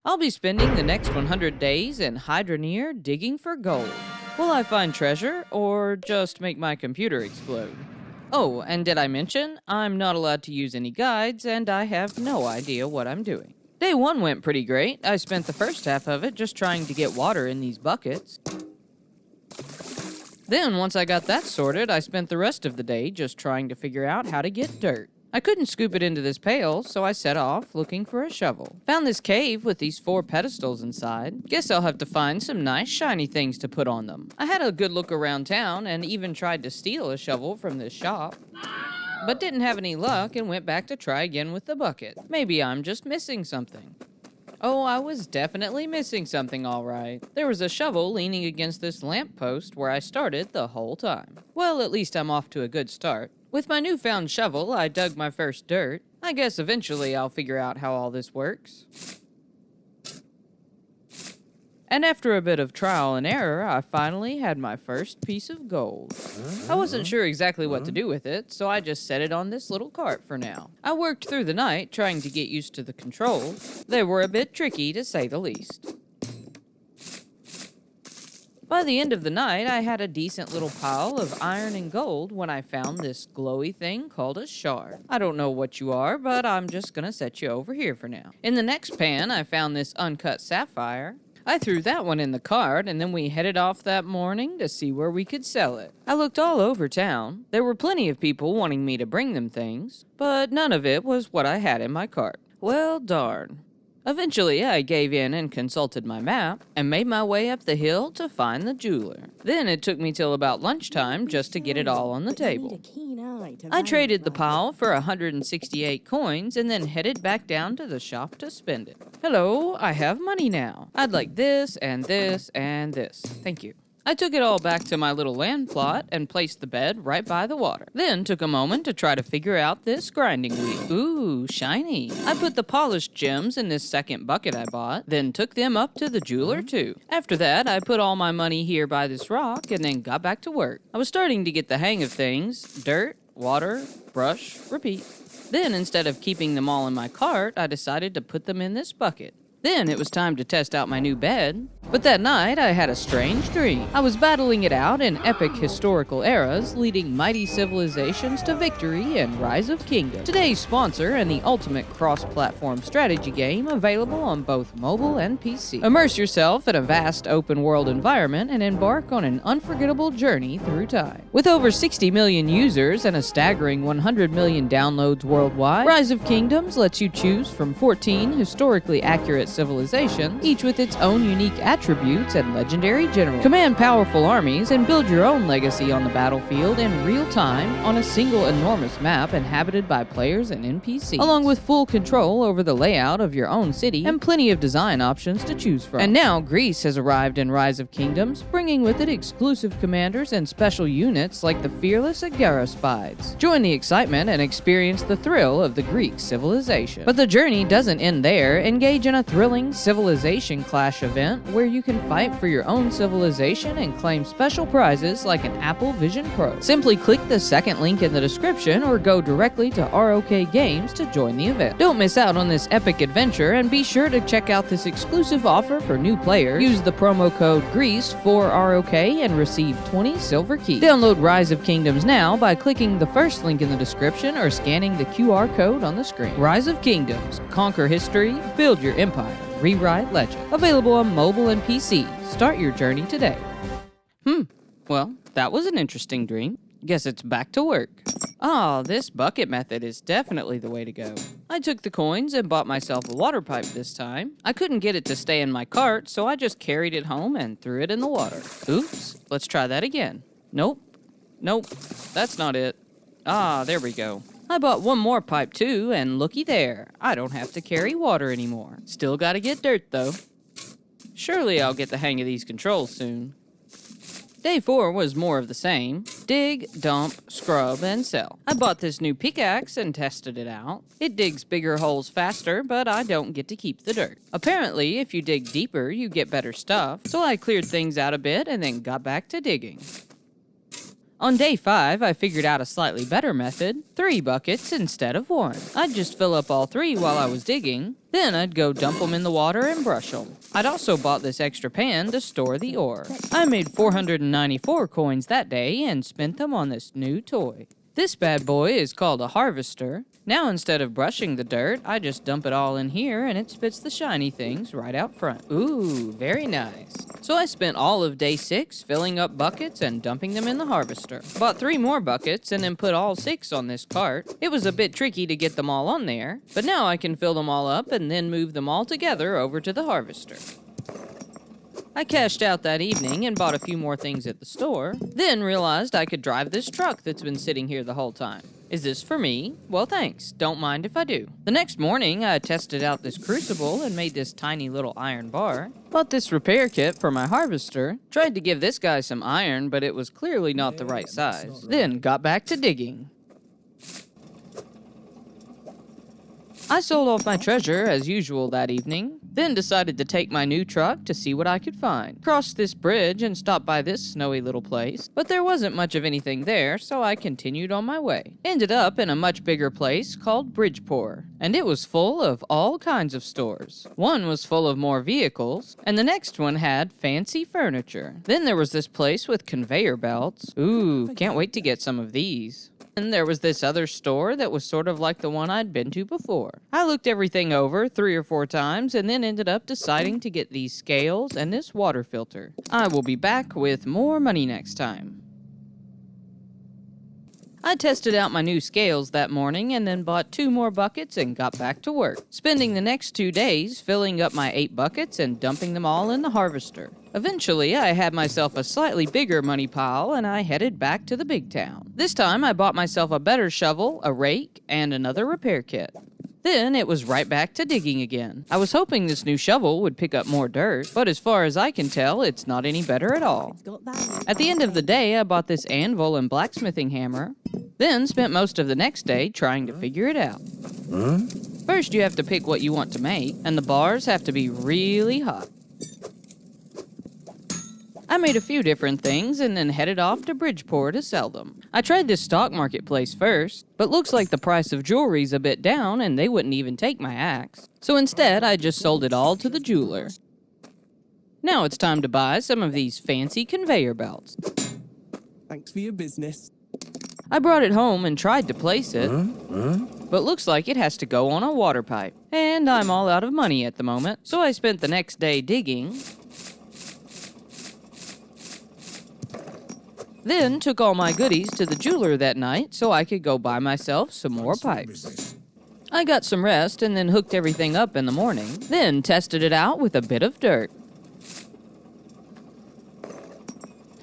I'll be spending the next 100 days in Hydroneer digging for gold. Will I find treasure, or just make my computer explode? Oh, and did I mention, I'm not allowed to use any guides, and I have no idea what I'm doing. Day 1 went pretty great. I spent the first half of it just trying to get water in these buckets. Then, once I got that sorted, I spent the rest of the day just trying to figure out how to get dirt. I couldn't scoop it into this pail, so I set off looking for a shovel. Found this cave with these 4 pedestals inside. Guess I'll have to find some nice shiny things to put on them. I had a good look around town and even tried to steal a shovel from this shop, but didn't have any luck and went back to try again with the bucket. Maybe I'm just missing something. Oh, I was definitely missing something, all right. There was a shovel leaning against this lamppost where I started the whole time. Well, at least I'm off to a good start. With my newfound shovel, I dug my first dirt. I guess eventually I'll figure out how all this works. And after a bit of trial and error, I finally had my first piece of gold. I wasn't sure exactly what to do with it, so I just set it on this little cart for now. I worked through the night trying to get used to the controls. They were a bit tricky, to say the least. By the end of the night, I had a decent little pile of iron and gold when I found this glowy thing called a shard. I don't know what you are, but I'm just gonna set you over here for now. In the next pan, I found this uncut sapphire. I threw that one in the cart, and then we headed off that morning to see where we could sell it. I looked all over town. There were plenty of people wanting me to bring them things, but none of it was what I had in my cart. Well, darn. Eventually, I gave in and consulted my map, and made my way up the hill to find the jeweler. Then it took me till about lunchtime just to get it all on the table. I traded the pile for 168 coins and then headed back down to the shop to spend it. Hello, I have money now. I'd like this and this and this. Thank you. I took it all back to my little land plot and placed the bed right by the water. Then took a moment to try to figure out this grinding wheel. Ooh, shiny. I put the polished gems in this second bucket I bought, then took them up to the jeweler too. After that, I put all my money here by this rock and then got back to work. I was starting to get the hang of things. Dirt, water, brush, repeat. Then instead of keeping them all in my cart, I decided to put them in this bucket. Then it was time to test out my new bed. But that night, I had a strange dream. I was battling it out in epic historical eras, leading mighty civilizations to victory and rise of kingdoms. Today's sponsor and the ultimate cross-platform strategy game available on both mobile and PC. Immerse yourself in a vast open-world environment and embark on an unforgettable journey through time. With over 60 million users and a staggering 100 million downloads worldwide, Rise of Kingdoms lets you choose from 14 historically accurate civilizations, each with its own unique attributes and legendary generals. Command powerful armies and build your own legacy on the battlefield in real time on a single enormous map inhabited by players and NPCs, along with full control over the layout of your own city and plenty of design options to choose from. And now Greece has arrived in Rise of Kingdoms, bringing with it exclusive commanders and special units like the fearless Agaraspides. Join the excitement and experience the thrill of the Greek civilization. But the journey doesn't end there. Engage in a thrilling civilization clash event where you can fight for your own civilization and claim special prizes like an Apple Vision Pro. Simply click the second link in the description or go directly to ROK Games to join the event. Don't miss out on this epic adventure and be sure to check out this exclusive offer for new players. Use the promo code GREASE for ROK and receive 20 silver keys. Download Rise of Kingdoms now by clicking the first link in the description or scanning the QR code on the screen. Rise of Kingdoms. Conquer history, build your empire. Rewrite legend. Available on mobile and PC. Start your journey today. Well, that was an interesting dream. Guess it's back to work. This bucket method is definitely the way to go. I took the coins and bought myself a water pipe this time. I couldn't get it to stay in my cart, so I just carried it home and threw it in the water. Oops, let's try that again. Nope, that's not it. There we go. I bought one more pipe too, and looky there, I don't have to carry water anymore. Still gotta get dirt though. Surely I'll get the hang of these controls soon. Day 4 was more of the same. Dig, dump, scrub, and sell. I bought this new pickaxe and tested it out. It digs bigger holes faster, but I don't get to keep the dirt. Apparently, if you dig deeper, you get better stuff, so I cleared things out a bit and then got back to digging. On day 5, I figured out a slightly better method, 3 buckets instead of 1. I'd just fill up all 3 while I was digging, then I'd go dump them in the water and brush them. I'd also bought this extra pan to store the ore. I made 494 coins that day and spent them on this new toy. This bad boy is called a harvester. Now instead of brushing the dirt, I just dump it all in here and it spits the shiny things right out front. Ooh, very nice. So I spent all of day 6 filling up buckets and dumping them in the harvester. Bought 3 more buckets and then put all 6 on this cart. It was a bit tricky to get them all on there, but now I can fill them all up and then move them all together over to the harvester. I cashed out that evening and bought a few more things at the store, then realized I could drive this truck that's been sitting here the whole time. Is this for me? Well, thanks. Don't mind if I do. The next morning, I tested out this crucible and made this tiny little iron bar. Bought this repair kit for my harvester. Tried to give this guy some iron, but it was clearly not the right size. Then got back to digging. I sold off my treasure as usual that evening, then decided to take my new truck to see what I could find. Crossed this bridge and stopped by this snowy little place, but there wasn't much of anything there, so I continued on my way. Ended up in a much bigger place called Bridgeport, and it was full of all kinds of stores. One was full of more vehicles, and the next one had fancy furniture. Then there was this place with conveyor belts. Ooh, can't wait to get some of these. And there was this other store that was sort of like the one I'd been to before. I looked everything over 3 or 4 times and then ended up deciding to get these scales and this water filter. I will be back with more money next time. I tested out my new scales that morning and then bought 2 more buckets and got back to work, spending the next 2 days filling up my 8 buckets and dumping them all in the harvester. Eventually, I had myself a slightly bigger money pile and I headed back to the big town. This time, I bought myself a better shovel, a rake, and another repair kit. Then it was right back to digging again. I was hoping this new shovel would pick up more dirt, but as far as I can tell, it's not any better at all. At the end of the day, I bought this anvil and blacksmithing hammer, then spent most of the next day trying to figure it out. First, you have to pick what you want to make, and the bars have to be really hot. I made a few different things and then headed off to Bridgeport to sell them. I tried this stock marketplace first, but looks like the price of jewelry's a bit down and they wouldn't even take my axe. So instead, I just sold it all to the jeweler. Now it's time to buy some of these fancy conveyor belts. Thanks for your business. I brought it home and tried to place it, but looks like it has to go on a water pipe. And I'm all out of money at the moment, so I spent the next day digging, then took all my goodies to the jeweler that night so I could go buy myself some more pipes. I got some rest and then hooked everything up in the morning, then tested it out with a bit of dirt.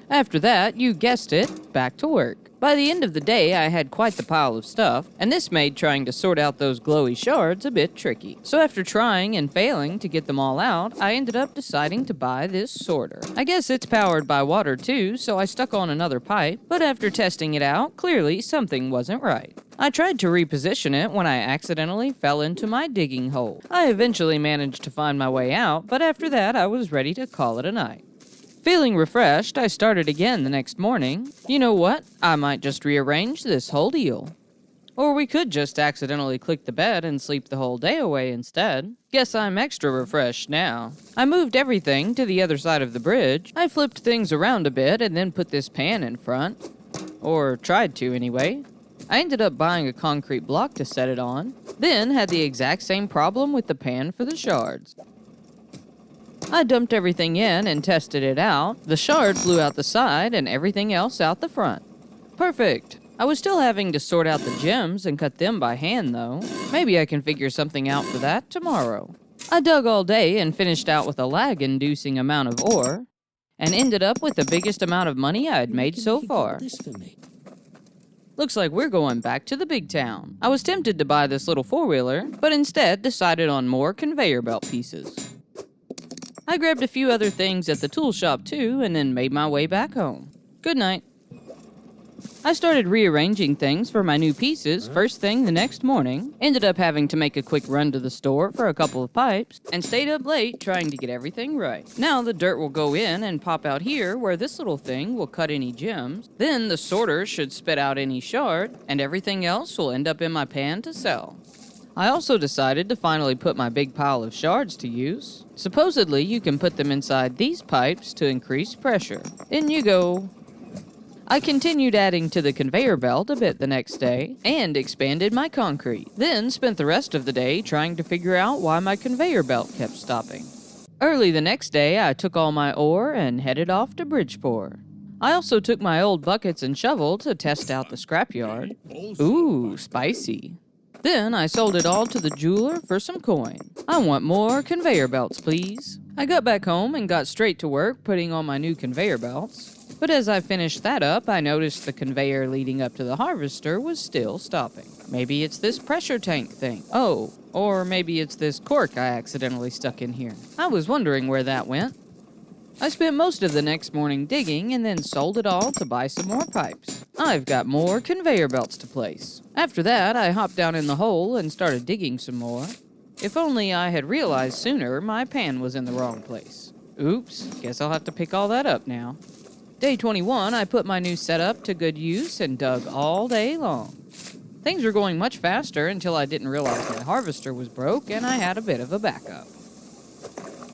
After that, you guessed it, back to work. By the end of the day, I had quite the pile of stuff, and this made trying to sort out those glowy shards a bit tricky. So after trying and failing to get them all out, I ended up deciding to buy this sorter. I guess it's powered by water too, so I stuck on another pipe, but after testing it out, clearly something wasn't right. I tried to reposition it when I accidentally fell into my digging hole. I eventually managed to find my way out, but after that I was ready to call it a night. Feeling refreshed, I started again the next morning. You know what? I might just rearrange this whole deal. Or we could just accidentally click the bed and sleep the whole day away instead. Guess I'm extra refreshed now. I moved everything to the other side of the bridge. I flipped things around a bit and then put this pan in front. Or tried to anyway. I ended up buying a concrete block to set it on. Then had the exact same problem with the pan for the shards. I dumped everything in and tested it out. The shard flew out the side and everything else out the front. Perfect. I was still having to sort out the gems and cut them by hand though. Maybe I can figure something out for that tomorrow. I dug all day and finished out with a lag-inducing amount of ore, and ended up with the biggest amount of money I had made so far. Looks like we're going back to the big town. I was tempted to buy this little four-wheeler, but instead decided on more conveyor belt pieces. I grabbed a few other things at the tool shop too, and then made my way back home. Good night. I started rearranging things for my new pieces first thing the next morning, ended up having to make a quick run to the store for a couple of pipes, and stayed up late trying to get everything right. Now the dirt will go in and pop out here where this little thing will cut any gems, then the sorter should spit out any shard, and everything else will end up in my pan to sell. I also decided to finally put my big pile of shards to use. Supposedly you can put them inside these pipes to increase pressure. In you go. I continued adding to the conveyor belt a bit the next day and expanded my concrete, then spent the rest of the day trying to figure out why my conveyor belt kept stopping. Early the next day, I took all my ore and headed off to Bridgeport. I also took my old buckets and shovel to test out the scrapyard. Ooh, spicy. Then I sold it all to the jeweler for some coin. I want more conveyor belts, please. I got back home and got straight to work putting on my new conveyor belts. But as I finished that up, I noticed the conveyor leading up to the harvester was still stopping. Maybe it's this pressure tank thing. Oh, or maybe it's this cork I accidentally stuck in here. I was wondering where that went. I spent most of the next morning digging and then sold it all to buy some more pipes. I've got more conveyor belts to place. After that, I hopped down in the hole and started digging some more. If only I had realized sooner my pan was in the wrong place. Oops, guess I'll have to pick all that up now. Day 21, I put my new setup to good use and dug all day long. Things were going much faster until I didn't realize my harvester was broke and I had a bit of a backup.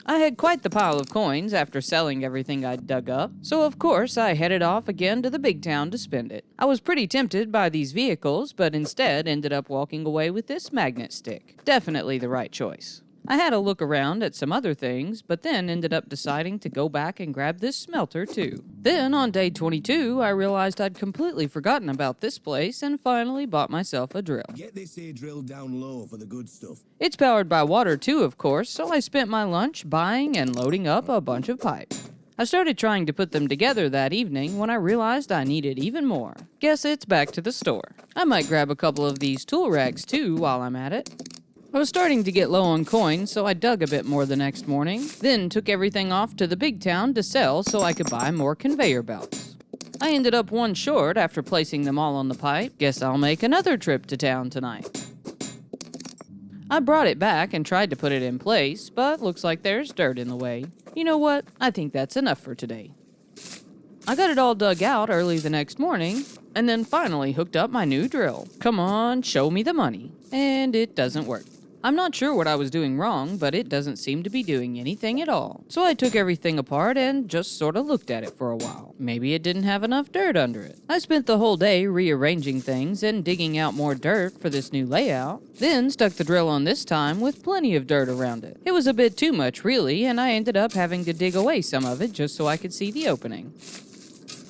I had quite the pile of coins after selling everything I'd dug up, so of course I headed off again to the big town to spend it. I was pretty tempted by these vehicles, but instead ended up walking away with this magnet stick. Definitely the right choice. I had a look around at some other things, but then ended up deciding to go back and grab this smelter too. Then on day 22, I realized I'd completely forgotten about this place and finally bought myself a drill. Get this here drill down low for the good stuff. It's powered by water too, of course, so I spent my lunch buying and loading up a bunch of pipe. I started trying to put them together that evening when I realized I needed even more. Guess it's back to the store. I might grab a couple of these tool rags too while I'm at it. I was starting to get low on coins, so I dug a bit more the next morning, then took everything off to the big town to sell so I could buy more conveyor belts. I ended up one short after placing them all on the pipe. Guess I'll make another trip to town tonight. I brought it back and tried to put it in place, but looks like there's dirt in the way. You know what? I think that's enough for today. I got it all dug out early the next morning, and then finally hooked up my new drill. Come on, show me the money. And it doesn't work. I'm not sure what I was doing wrong, but it doesn't seem to be doing anything at all. So I took everything apart and just sort of looked at it for a while. Maybe it didn't have enough dirt under it. I spent the whole day rearranging things and digging out more dirt for this new layout, then stuck the drill on this time with plenty of dirt around it. It was a bit too much really, and I ended up having to dig away some of it just so I could see the opening.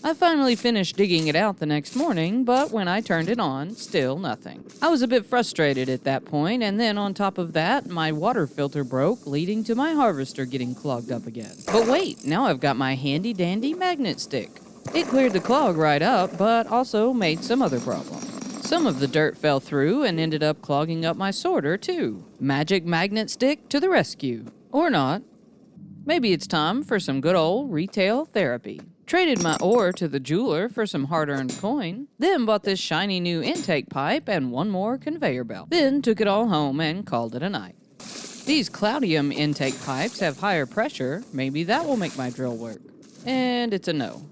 I finally finished digging it out the next morning, but when I turned it on, still nothing. I was a bit frustrated at that point, and then on top of that, my water filter broke, leading to my harvester getting clogged up again. But wait, now I've got my handy-dandy magnet stick. It cleared the clog right up, but also made some other problems. Some of the dirt fell through and ended up clogging up my sorter, too. Magic magnet stick to the rescue. Or not. Maybe it's time for some good old retail therapy. Traded my ore to the jeweler for some hard-earned coin, then bought this shiny new intake pipe and one more conveyor belt. Then took it all home and called it a night. These Cloudium intake pipes have higher pressure. Maybe that will make my drill work. And it's a no.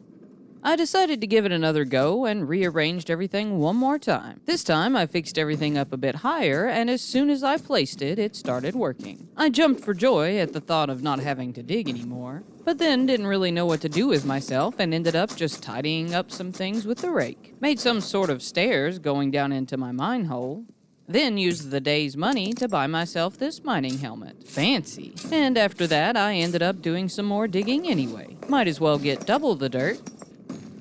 I decided to give it another go and rearranged everything one more time. This time I fixed everything up a bit higher, and as soon as I placed it, it started working. I jumped for joy at the thought of not having to dig anymore, but then didn't really know what to do with myself and ended up just tidying up some things with the rake. Made some sort of stairs going down into my mine hole. Then used the day's money to buy myself this mining helmet. Fancy. And after that, I ended up doing some more digging anyway. Might as well get double the dirt.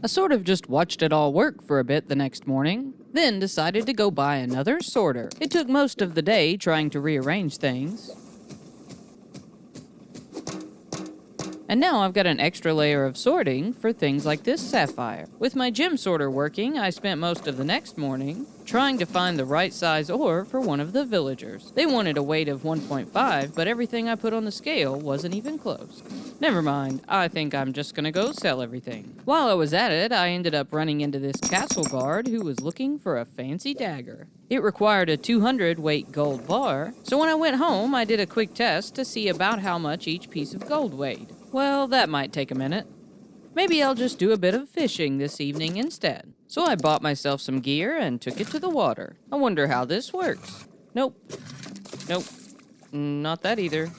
I sort of just watched it all work for a bit the next morning, then decided to go buy another sorter. It took most of the day trying to rearrange things. And now I've got an extra layer of sorting for things like this sapphire. With my gem sorter working, I spent most of the next morning trying to find the right size ore for one of the villagers. They wanted a weight of 1.5, but everything I put on the scale wasn't even close. Never mind, I think I'm just gonna go sell everything. While I was at it, I ended up running into this castle guard who was looking for a fancy dagger. It required a 200 weight gold bar, so when I went home, I did a quick test to see about how much each piece of gold weighed. Well, that might take a minute. Maybe I'll just do a bit of fishing this evening instead. So I bought myself some gear and took it to the water. I wonder how this works. Nope. Not that either.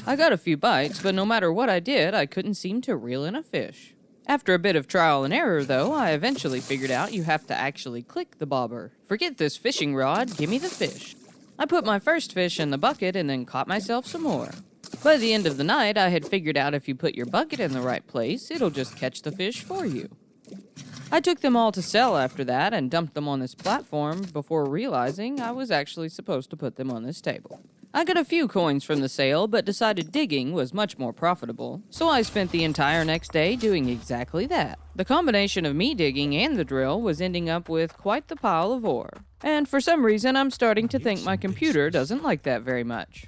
I got a few bites, but no matter what I did, I couldn't seem to reel in a fish. After a bit of trial and error, though, I eventually figured out you have to actually click the bobber. Forget this fishing rod, give me the fish. I put my first fish in the bucket and then caught myself some more. By the end of the night, I had figured out if you put your bucket in the right place, it'll just catch the fish for you. I took them all to sell after that and dumped them on this platform before realizing I was actually supposed to put them on this table. I got a few coins from the sale, but decided digging was much more profitable, so I spent the entire next day doing exactly that. The combination of me digging and the drill was ending up with quite the pile of ore. And for some reason, I'm starting to think my computer doesn't like that very much.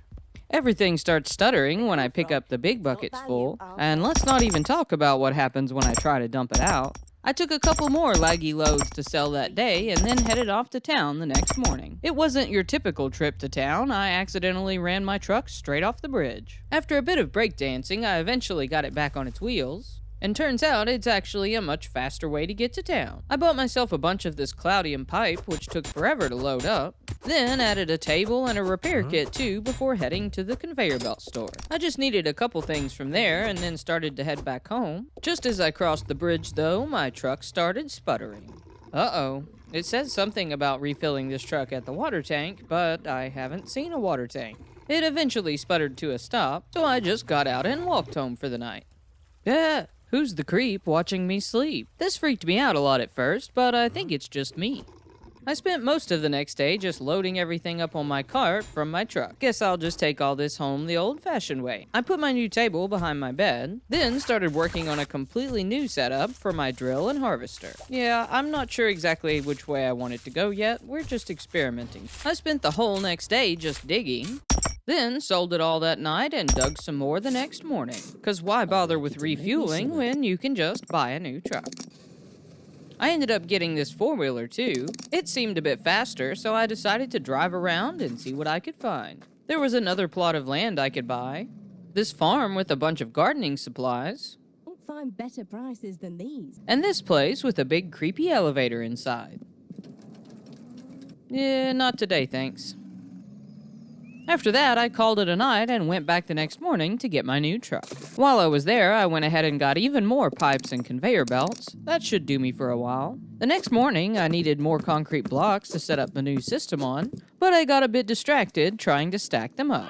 Everything starts stuttering when I pick up the big buckets full, and let's not even talk about what happens when I try to dump it out. I took a couple more laggy loads to sell that day and then headed off to town the next morning. It wasn't your typical trip to town. I accidentally ran my truck straight off the bridge. After a bit of breakdancing, I eventually got it back on its wheels. And turns out it's actually a much faster way to get to town. I bought myself a bunch of this Cloudium pipe, which took forever to load up, then added a table and a repair kit too before heading to the conveyor belt store. I just needed a couple things from there and then started to head back home. Just as I crossed the bridge though, my truck started sputtering. Uh-oh. It says something about refilling this truck at the water tank, but I haven't seen a water tank. It eventually sputtered to a stop, so I just got out and walked home for the night. Yeah. Who's the creep watching me sleep? This freaked me out a lot at first, but I think it's just me. I spent most of the next day just loading everything up on my cart from my truck. Guess I'll just take all this home the old-fashioned way. I put my new table behind my bed, then started working on a completely new setup for my drill and harvester. Yeah, I'm not sure exactly which way I want it to go yet. We're just experimenting. I spent the whole next day just digging. Then sold it all that night and dug some more the next morning. 'Cause why bother with refueling when you can just buy a new truck? I ended up getting this four-wheeler too. It seemed a bit faster, so I decided to drive around and see what I could find. There was another plot of land I could buy. This farm with a bunch of gardening supplies. Won't find better prices than these. And this place with a big creepy elevator inside. Yeah, not today, thanks. After that, I called it a night and went back the next morning to get my new truck. While I was there, I went ahead and got even more pipes and conveyor belts. That should do me for a while. The next morning, I needed more concrete blocks to set up the new system on, but I got a bit distracted trying to stack them up.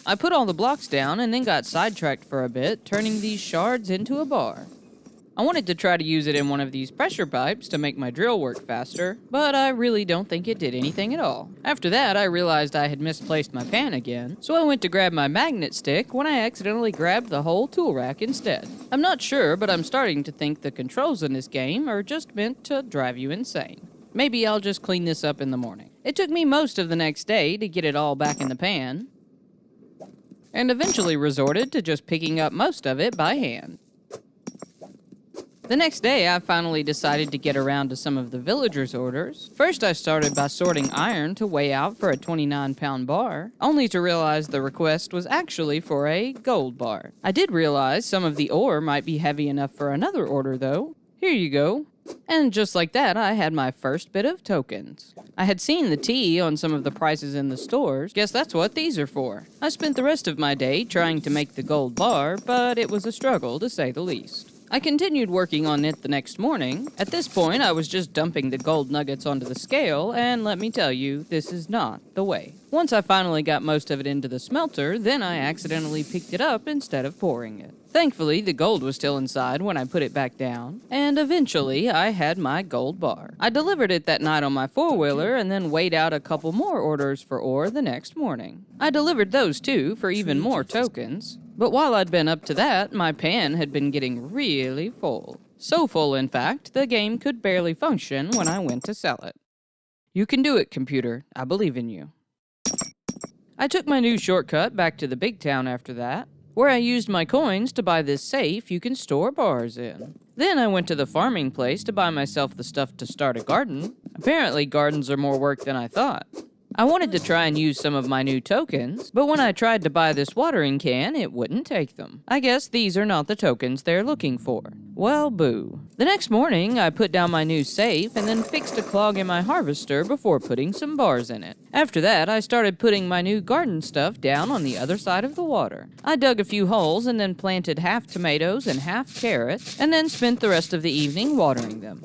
I put all the blocks down and then got sidetracked for a bit, turning these shards into a bar. I wanted to try to use it in one of these pressure pipes to make my drill work faster, but I really don't think it did anything at all. After that, I realized I had misplaced my pan again, so I went to grab my magnet stick when I accidentally grabbed the whole tool rack instead. I'm not sure, but I'm starting to think the controls in this game are just meant to drive you insane. Maybe I'll just clean this up in the morning. It took me most of the next day to get it all back in the pan, and eventually resorted to just picking up most of it by hand. The next day, I finally decided to get around to some of the villagers' orders. First, I started by sorting iron to weigh out for a 29-pound bar, only to realize the request was actually for a gold bar. I did realize some of the ore might be heavy enough for another order, though. Here you go. And just like that, I had my first bit of tokens. I had seen the T on some of the prices in the stores. Guess that's what these are for. I spent the rest of my day trying to make the gold bar, but it was a struggle to say the least. I continued working on it the next morning. At this point, I was just dumping the gold nuggets onto the scale, and let me tell you, this is not the way. Once I finally got most of it into the smelter, then I accidentally picked it up instead of pouring it. Thankfully, the gold was still inside when I put it back down, and eventually I had my gold bar. I delivered it that night on my four-wheeler and then weighed out a couple more orders for ore the next morning. I delivered those too for even more tokens. But while I'd been up to that, my pan had been getting really full. So full, in fact, the game could barely function when I went to sell it. You can do it, computer. I believe in you. I took my new shortcut back to the big town after that, where I used my coins to buy this safe you can store bars in. Then I went to the farming place to buy myself the stuff to start a garden. Apparently, gardens are more work than I thought. I wanted to try and use some of my new tokens, but when I tried to buy this watering can, it wouldn't take them. I guess these are not the tokens they're looking for. Well, boo. The next morning, I put down my new safe and then fixed a clog in my harvester before putting some bars in it. After that, I started putting my new garden stuff down on the other side of the water. I dug a few holes and then planted half tomatoes and half carrots, and then spent the rest of the evening watering them.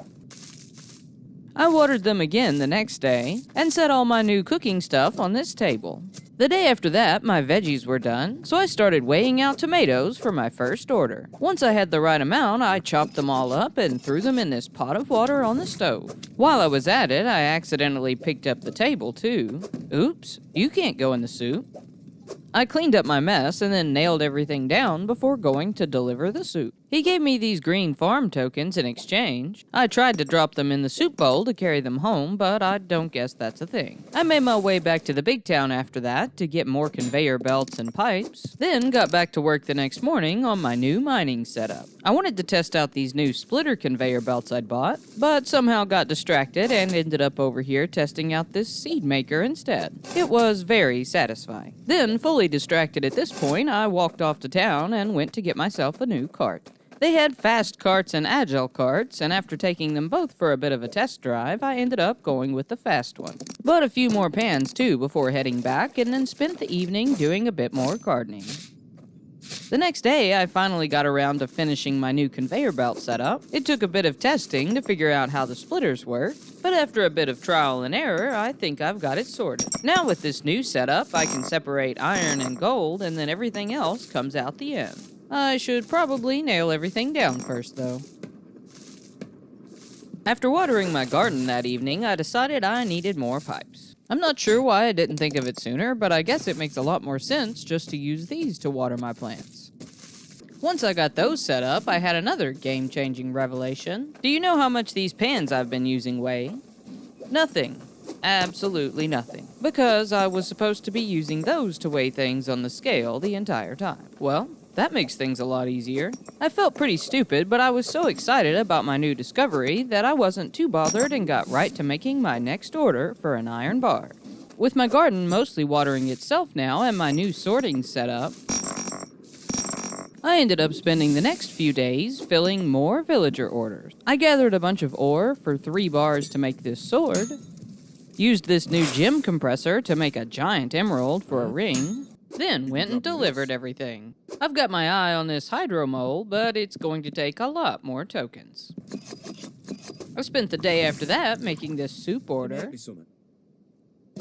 I watered them again the next day, and set all my new cooking stuff on this table. The day after that, my veggies were done, so I started weighing out tomatoes for my first order. Once I had the right amount, I chopped them all up and threw them in this pot of water on the stove. While I was at it, I accidentally picked up the table too. Oops, you can't go in the soup. I cleaned up my mess and then nailed everything down before going to deliver the soup. He gave me these green farm tokens in exchange. I tried to drop them in the soup bowl to carry them home, but I don't guess that's a thing. I made my way back to the big town after that to get more conveyor belts and pipes, then got back to work the next morning on my new mining setup. I wanted to test out these new splitter conveyor belts I'd bought, but somehow got distracted and ended up over here testing out this seed maker instead. It was very satisfying. Then, fully distracted at this point, I walked off to town and went to get myself a new cart. They had fast carts and agile carts, and after taking them both for a bit of a test drive, I ended up going with the fast one. But a few more pans too before heading back, and then spent the evening doing a bit more gardening. The next day, I finally got around to finishing my new conveyor belt setup. It took a bit of testing to figure out how the splitters worked, but after a bit of trial and error, I think I've got it sorted. Now with this new setup, I can separate iron and gold, and then everything else comes out the end. I should probably nail everything down first, though. After watering my garden that evening, I decided I needed more pipes. I'm not sure why I didn't think of it sooner, but I guess it makes a lot more sense just to use these to water my plants. Once I got those set up, I had another game-changing revelation. Do you know how much these pans I've been using weigh? Nothing. Absolutely nothing. Because I was supposed to be using those to weigh things on the scale the entire time. Well, that makes things a lot easier. I felt pretty stupid, but I was so excited about my new discovery that I wasn't too bothered and got right to making my next order for an iron bar. With my garden mostly watering itself now and my new sorting set up, I ended up spending the next few days filling more villager orders. I gathered a bunch of ore for 3 bars to make this sword, used this new gem compressor to make a giant emerald for a ring, then went and delivered everything. I've got my eye on this hydromold, but it's going to take a lot more tokens. I spent the day after that making this soup order.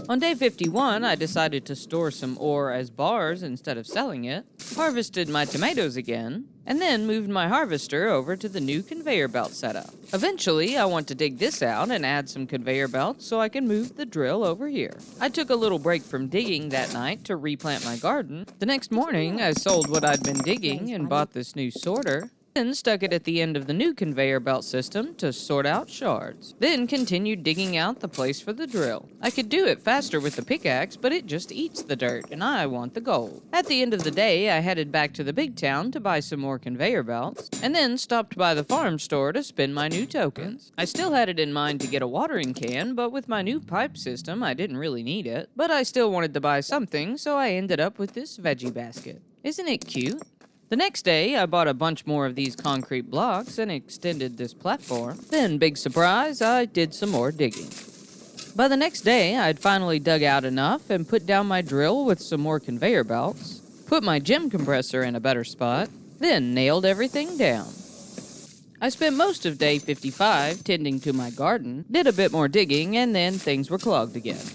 On day 51, I decided to store some ore as bars instead of selling it, harvested my tomatoes again, and then moved my harvester over to the new conveyor belt setup. Eventually, I want to dig this out and add some conveyor belts so I can move the drill over here. I took a little break from digging that night to replant my garden. The next morning, I sold what I'd been digging and bought this new sorter, then stuck it at the end of the new conveyor belt system to sort out shards. Then continued digging out the place for the drill. I could do it faster with the pickaxe, but it just eats the dirt, and I want the gold. At the end of the day, I headed back to the big town to buy some more conveyor belts, and then stopped by the farm store to spend my new tokens. I still had it in mind to get a watering can, but with my new pipe system, I didn't really need it. But I still wanted to buy something, so I ended up with this veggie basket. Isn't it cute? The next day, I bought a bunch more of these concrete blocks and extended this platform. Then, big surprise, I did some more digging. By the next day, I'd finally dug out enough and put down my drill with some more conveyor belts, put my gem compressor in a better spot, then nailed everything down. I spent most of day 55 tending to my garden, did a bit more digging, and then things were clogged again.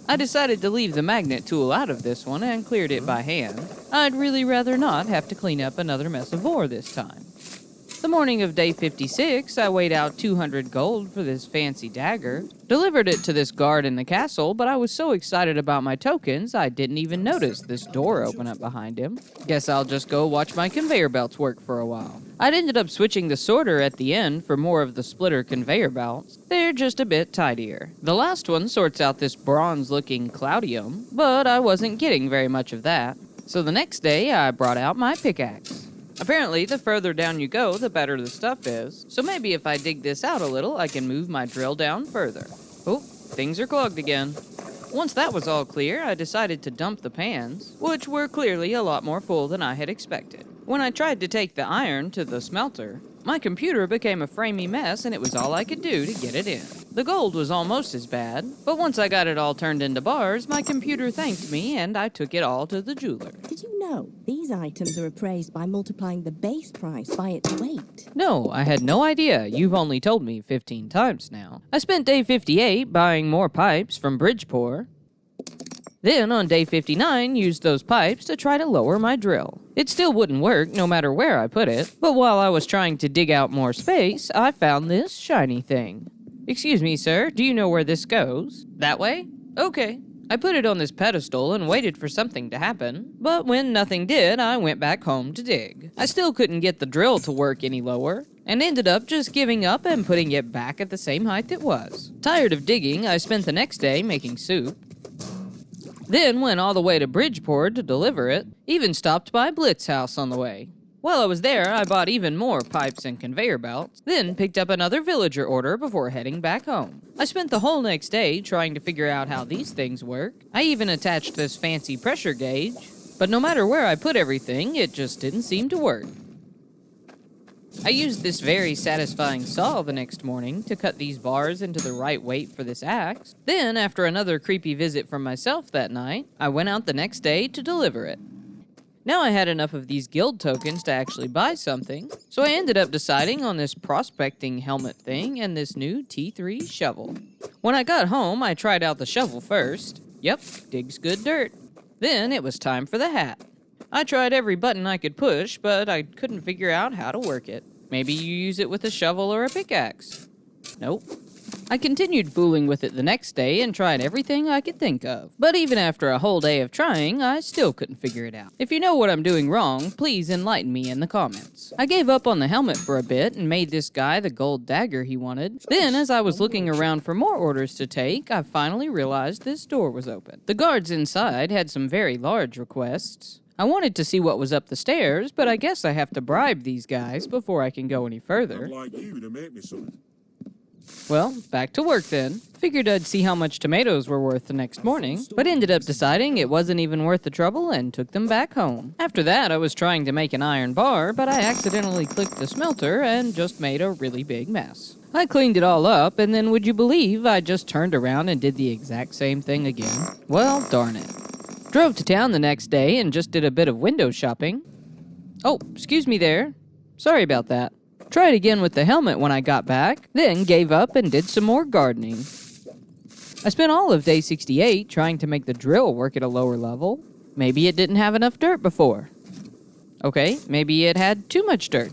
I decided to leave the magnet tool out of this one and cleared it by hand. I'd really rather not have to clean up another mess of ore this time. The morning of day 56, I weighed out 200 gold for this fancy dagger, delivered it to this guard in the castle, but I was so excited about my tokens, I didn't even notice this door open up behind him. Guess I'll just go watch my conveyor belts work for a while. I'd ended up switching the sorter at the end for more of the splitter conveyor belts. They're just a bit tidier. The last one sorts out this bronze-looking cloudium, but I wasn't getting very much of that. So the next day, I brought out my pickaxe. Apparently, the further down you go, the better the stuff is. So maybe if I dig this out a little, I can move my drill down further. Oh, things are clogged again. Once that was all clear, I decided to dump the pans, which were clearly a lot more full than I had expected. When I tried to take the iron to the smelter, my computer became a framey mess and it was all I could do to get it in. The gold was almost as bad, but once I got it all turned into bars, my computer thanked me and I took it all to the jeweler. Did you know these items are appraised by multiplying the base price by its weight? No, I had no idea. You've only told me 15 times now. I spent day 58 buying more pipes from Bridgeport. Then, on day 59, used those pipes to try to lower my drill. It still wouldn't work no matter where I put it, but while I was trying to dig out more space, I found this shiny thing. Excuse me, sir, do you know where this goes? That way? Okay. I put it on this pedestal and waited for something to happen, but when nothing did, I went back home to dig. I still couldn't get the drill to work any lower, and ended up just giving up and putting it back at the same height it was. Tired of digging, I spent the next day making soup. Then went all the way to Bridgeport to deliver it, even stopped by Blitz House on the way. While I was there, I bought even more pipes and conveyor belts, then picked up another villager order before heading back home. I spent the whole next day trying to figure out how these things work. I even attached this fancy pressure gauge, but no matter where I put everything, it just didn't seem to work. I used this very satisfying saw the next morning to cut these bars into the right weight for this axe. Then, after another creepy visit from myself that night, I went out the next day to deliver it. Now I had enough of these guild tokens to actually buy something, so I ended up deciding on this prospecting helmet thing and this new T3 shovel. When I got home, I tried out the shovel first. Yep, digs good dirt. Then it was time for the hat. I tried every button I could push, but I couldn't figure out how to work it. Maybe you use it with a shovel or a pickaxe. Nope. I continued fooling with it the next day and tried everything I could think of. But even after a whole day of trying, I still couldn't figure it out. If you know what I'm doing wrong, please enlighten me in the comments. I gave up on the helmet for a bit and made this guy the gold dagger he wanted. Then, as I was looking around for more orders to take, I finally realized this door was open. The guards inside had some very large requests. I wanted to see what was up the stairs, but I guess I have to bribe these guys before I can go any further. I'd like you to make me something. Well, back to work then. Figured I'd see how much tomatoes were worth the next morning, but ended up deciding it wasn't even worth the trouble and took them back home. After that, I was trying to make an iron bar, but I accidentally clicked the smelter and just made a really big mess. I cleaned it all up, and then would you believe I just turned around and did the exact same thing again? Well, darn it. Drove to town the next day and just did a bit of window shopping. Oh, excuse me there. Sorry about that. Tried again with the helmet when I got back, then gave up and did some more gardening. I spent all of day 68 trying to make the drill work at a lower level. Maybe it didn't have enough dirt before. Okay, maybe it had too much dirt.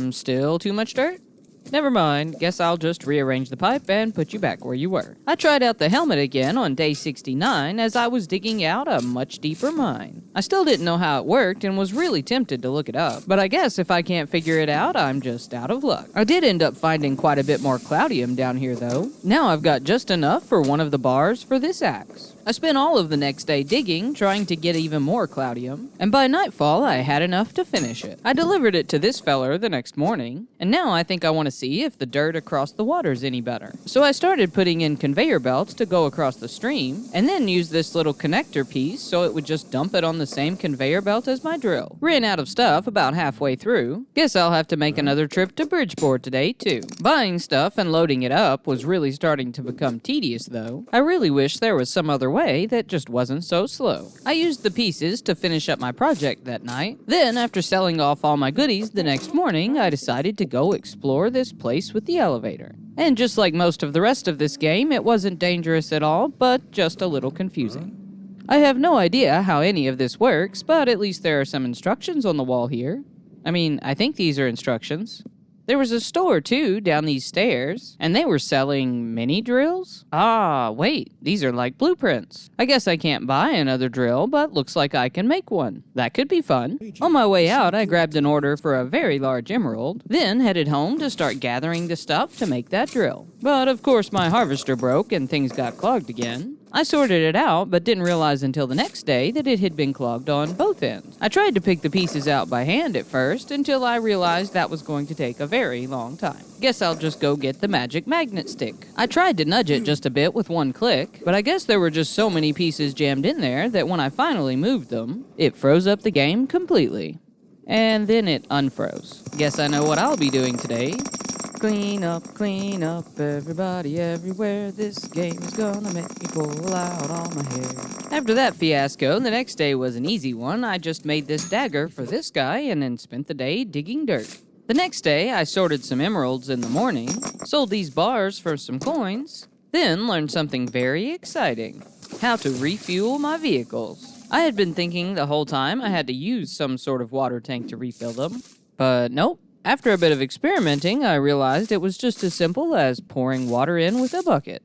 Still too much dirt? Never mind, guess I'll just rearrange the pipe and put you back where you were. I tried out the helmet again on day 69 as I was digging out a much deeper mine. I still didn't know how it worked and was really tempted to look it up, but I guess if I can't figure it out, I'm just out of luck. I did end up finding quite a bit more cloudium down here though. Now I've got just enough for one of the bars for this axe. I spent all of the next day digging, trying to get even more cloudium, and by nightfall I had enough to finish it. I delivered it to this feller the next morning, and now I think I want to see if the dirt across the water's any better. So I started putting in conveyor belts to go across the stream, and then used this little connector piece so it would just dump it on the same conveyor belt as my drill. Ran out of stuff about halfway through. Guess I'll have to make another trip to Bridgeport today too. Buying stuff and loading it up was really starting to become tedious though. I really wish there was some other way that just wasn't so slow. I used the pieces to finish up my project that night. Then, after selling off all my goodies the next morning, I decided to go explore this place with the elevator. And just like most of the rest of this game, it wasn't dangerous at all, but just a little confusing. I have no idea how any of this works, but at least there are some instructions on the wall here. I think these are instructions. There was a store, too, down these stairs, and they were selling mini drills? Ah, wait, these are like blueprints. I guess I can't buy another drill, but looks like I can make one. That could be fun. On my way out, I grabbed an order for a very large emerald, then headed home to start gathering the stuff to make that drill. But of course my harvester broke and things got clogged again. I sorted it out, but didn't realize until the next day that it had been clogged on both ends. I tried to pick the pieces out by hand at first, until I realized that was going to take a very long time. Guess I'll just go get the magic magnet stick. I tried to nudge it just a bit with one click, but I guess there were just so many pieces jammed in there that when I finally moved them, it froze up the game completely. And then it unfroze. Guess I know what I'll be doing today. Clean up, everybody everywhere. This game is gonna make me pull out all my hair. After that fiasco, the next day was an easy one. I just made this dagger for this guy and then spent the day digging dirt. The next day, I sorted some emeralds in the morning, sold these bars for some coins, then learned something very exciting: how to refuel my vehicles. I had been thinking the whole time I had to use some sort of water tank to refill them, but nope. After a bit of experimenting, I realized it was just as simple as pouring water in with a bucket.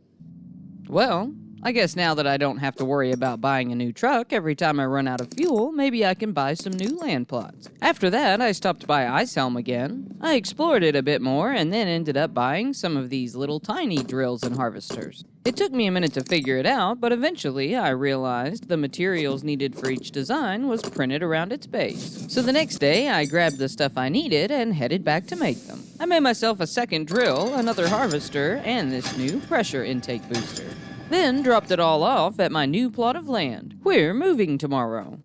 Well, I guess now that I don't have to worry about buying a new truck every time I run out of fuel, maybe I can buy some new land plots. After that, I stopped by Icehelm again. I explored it a bit more and then ended up buying some of these little tiny drills and harvesters. It took me a minute to figure it out, but eventually I realized the materials needed for each design was printed around its base. So the next day, I grabbed the stuff I needed and headed back to make them. I made myself a second drill, another harvester, and this new pressure intake booster. Then dropped it all off at my new plot of land. We're moving tomorrow.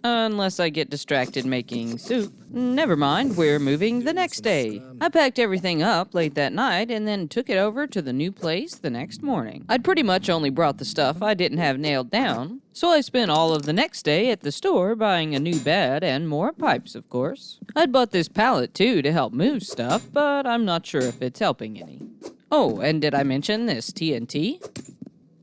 Unless I get distracted making soup. Never mind, we're moving the next day. I packed everything up late that night and then took it over to the new place the next morning. I'd pretty much only brought the stuff I didn't have nailed down, so I spent all of the next day at the store buying a new bed and more pipes, of course. I'd bought this pallet too to help move stuff, but I'm not sure if it's helping any. Oh, and did I mention this TNT?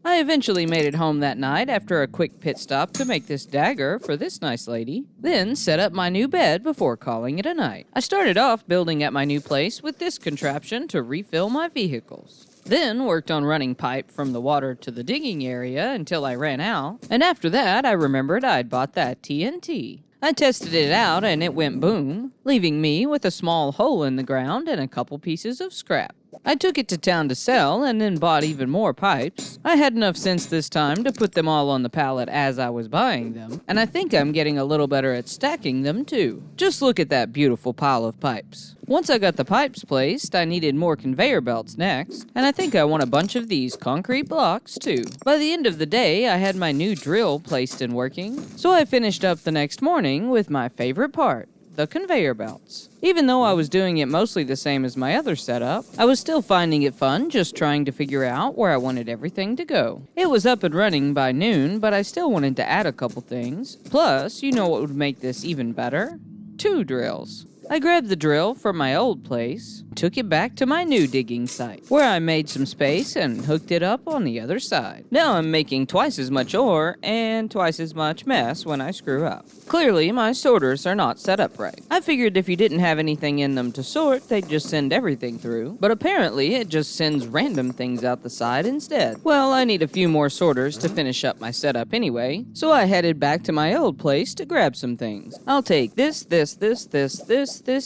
I eventually made it home that night after a quick pit stop to make this dagger for this nice lady, then set up my new bed before calling it a night. I started off building at my new place with this contraption to refill my vehicles. Then worked on running pipe from the water to the digging area until I ran out, and after that I remembered I'd bought that TNT. I tested it out and it went boom, leaving me with a small hole in the ground and a couple pieces of scrap. I took it to town to sell and then bought even more pipes. I had enough sense this time to put them all on the pallet as I was buying them, and I think I'm getting a little better at stacking them too. Just look at that beautiful pile of pipes. Once I got the pipes placed, I needed more conveyor belts next, and I think I want a bunch of these concrete blocks too. By the end of the day, I had my new drill placed and working, so I finished up the next morning with my favorite part: the conveyor belts. Even though I was doing it mostly the same as my other setup, I was still finding it fun just trying to figure out where I wanted everything to go. It was up and running by noon, but I still wanted to add a couple things. Plus, you know what would make this even better? 2 drills. I grabbed the drill from my old place, took it back to my new digging site, where I made some space and hooked it up on the other side. Now I'm making twice as much ore and twice as much mess when I screw up. Clearly, my sorters are not set up right. I figured if you didn't have anything in them to sort, they'd just send everything through, but apparently it just sends random things out the side instead. Well, I need a few more sorters to finish up my setup anyway, so I headed back to my old place to grab some things. I'll take this,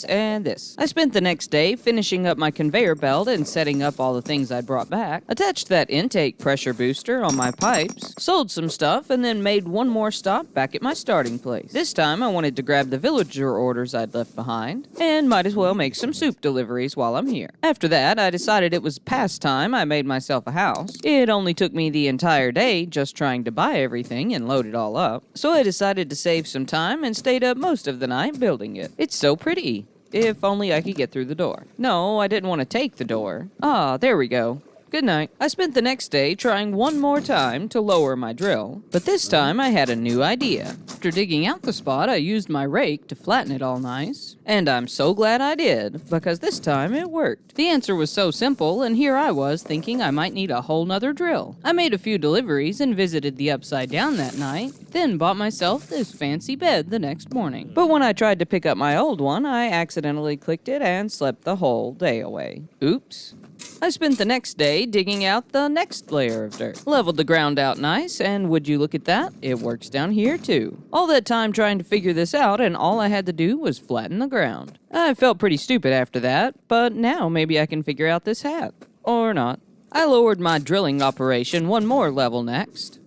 and this. I spent the next day finishing up my conveyor belt and setting up all the things I'd brought back, attached that intake pressure booster on my pipes, sold some stuff, and then made one more stop back at my starting place. This time I wanted to grab the villager orders I'd left behind, and might as well make some soup deliveries while I'm here. After that, I decided it was past time I made myself a house. It only took me the entire day just trying to buy everything and load it all up, so I decided to save some time and stayed up most of the night building it. It's so pretty. If only I could get through the door. No, I didn't want to take the door. Ah, there we go. Good night. I spent the next day trying one more time to lower my drill, but this time I had a new idea. After digging out the spot, I used my rake to flatten it all nice. And I'm so glad I did, because this time it worked. The answer was so simple, and here I was thinking I might need a whole nother drill. I made a few deliveries and visited the Upside Down that night, then bought myself this fancy bed the next morning. But when I tried to pick up my old one, I accidentally clicked it and slept the whole day away. Oops. I spent the next day digging out the next layer of dirt. Leveled the ground out nice, and would you look at that, it works down here too. All that time trying to figure this out, and all I had to do was flatten the ground. I felt pretty stupid after that, but now maybe I can figure out this hat. Or not. I lowered my drilling operation one more level next.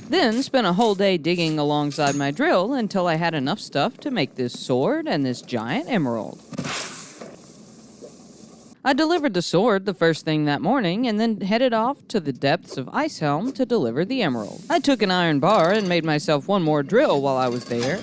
Then spent a whole day digging alongside my drill until I had enough stuff to make this sword and this giant emerald. I delivered the sword the first thing that morning and then headed off to the depths of Icehelm to deliver the emerald. I took an iron bar and made myself one more drill while I was there.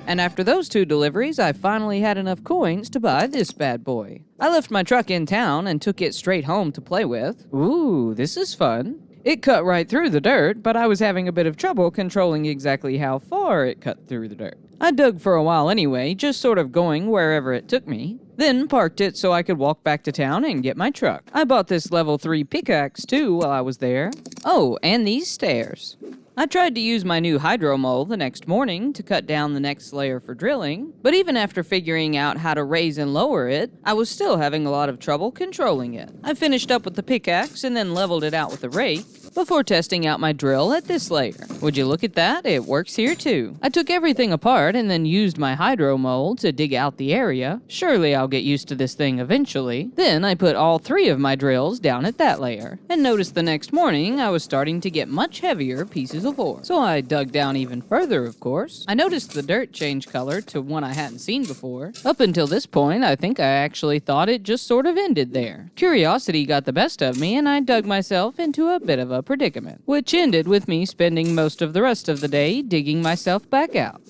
And after those 2 deliveries, I finally had enough coins to buy this bad boy. I left my truck in town and took it straight home to play with. Ooh, this is fun. It cut right through the dirt, but I was having a bit of trouble controlling exactly how far it cut through the dirt. I dug for a while anyway, just sort of going wherever it took me. Then parked it so I could walk back to town and get my truck. I bought this level 3 pickaxe too while I was there. Oh, and these stairs. I tried to use my new hydromole the next morning to cut down the next layer for drilling, but even after figuring out how to raise and lower it, I was still having a lot of trouble controlling it. I finished up with the pickaxe and then leveled it out with the rake before testing out my drill at this layer. Would you look at that? It works here too. I took everything apart and then used my hydromole to dig out the area. Surely I'll get used to this thing eventually. Then I put all 3 of my drills down at that layer, and noticed the next morning I was starting to get much heavier pieces of ore. So I dug down even further, of course. I noticed the dirt change color to one I hadn't seen before. Up until this point, I think I actually thought it just sort of ended there. Curiosity got the best of me, and I dug myself into a bit of a predicament, which ended with me spending most of the rest of the day digging myself back out.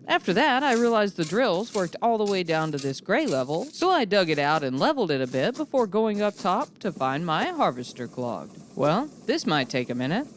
After that, I realized the drills worked all the way down to this gray level, so I dug it out and leveled it a bit before going up top to find my harvester clogged. Well, this might take a minute.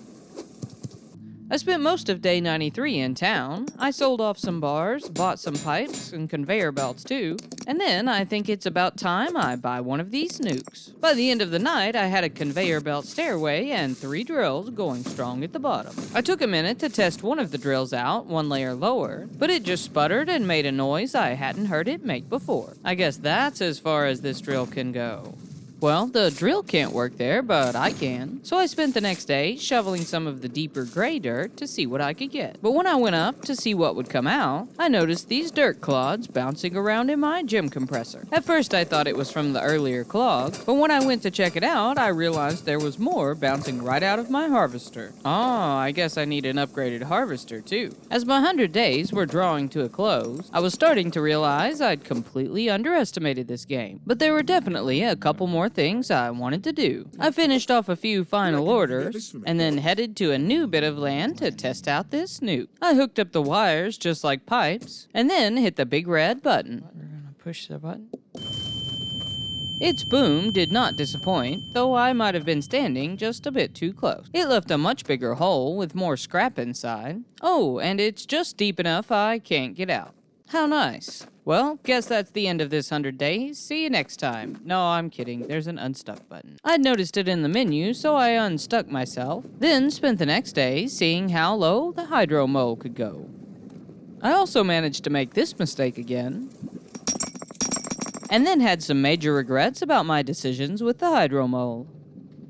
I spent most of day 93 in town. I sold off some bars, bought some pipes and conveyor belts too, and then I think it's about time I buy one of these nukes. By the end of the night, I had a conveyor belt stairway and 3 drills going strong at the bottom. I took a minute to test one of the drills out, one layer lower, but it just sputtered and made a noise I hadn't heard it make before. I guess that's as far as this drill can go. Well, the drill can't work there, but I can. So I spent the next day shoveling some of the deeper gray dirt to see what I could get. But when I went up to see what would come out, I noticed these dirt clods bouncing around in my gem compressor. At first I thought it was from the earlier clog, but when I went to check it out, I realized there was more bouncing right out of my harvester. I guess I need an upgraded harvester too. As my 100 days were drawing to a close, I was starting to realize I'd completely underestimated this game. But there were definitely a couple more things I wanted to do. I finished off a few final orders and then headed to a new bit of land to test out this nuke. I hooked up the wires just like pipes and then hit the big red button. We're gonna push the button. Its boom did not disappoint, though I might have been standing just a bit too close. It left a much bigger hole with more scrap inside. Oh, and it's just deep enough I can't get out. How nice. Well, guess that's the end of this 100 days. See you next time. No, I'm kidding. There's an unstuck button. I'd noticed it in the menu, so I unstuck myself, then spent the next day seeing how low the hydro mole could go. I also managed to make this mistake again, and then had some major regrets about my decisions with the hydro mole.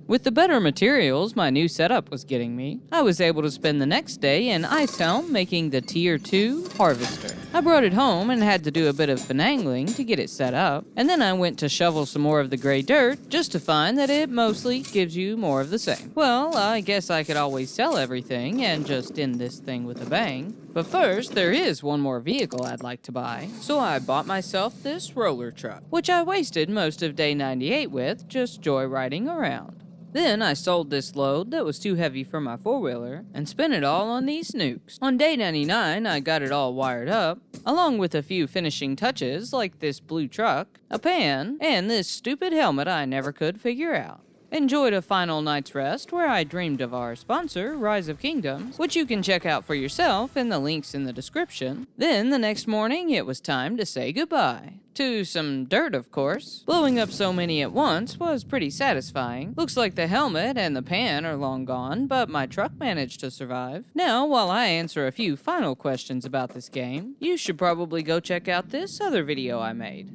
With the better materials my new setup was getting me, I was able to spend the next day in Icehelm making the Tier 2 harvester. I brought it home and had to do a bit of finagling to get it set up, and then I went to shovel some more of the gray dirt just to find that it mostly gives you more of the same. Well, I guess I could always sell everything and just end this thing with a bang. But first, there is one more vehicle I'd like to buy, so I bought myself this roller truck, which I wasted most of day 98 with, just joyriding around. Then I sold this load that was too heavy for my four-wheeler and spent it all on these nukes. On day 99, I got it all wired up, along with a few finishing touches like this blue truck, a pan, and this stupid helmet I never could figure out. enjoyed a final night's rest where I dreamed of our sponsor, Rise of Kingdoms, which you can check out for yourself in the links in the description. Then the next morning, it was time to say goodbye. To some dirt, of course. Blowing up so many at once was pretty satisfying. Looks like the helmet and the pan are long gone, but my truck managed to survive. Now, while I answer a few final questions about this game, you should probably go check out this other video I made.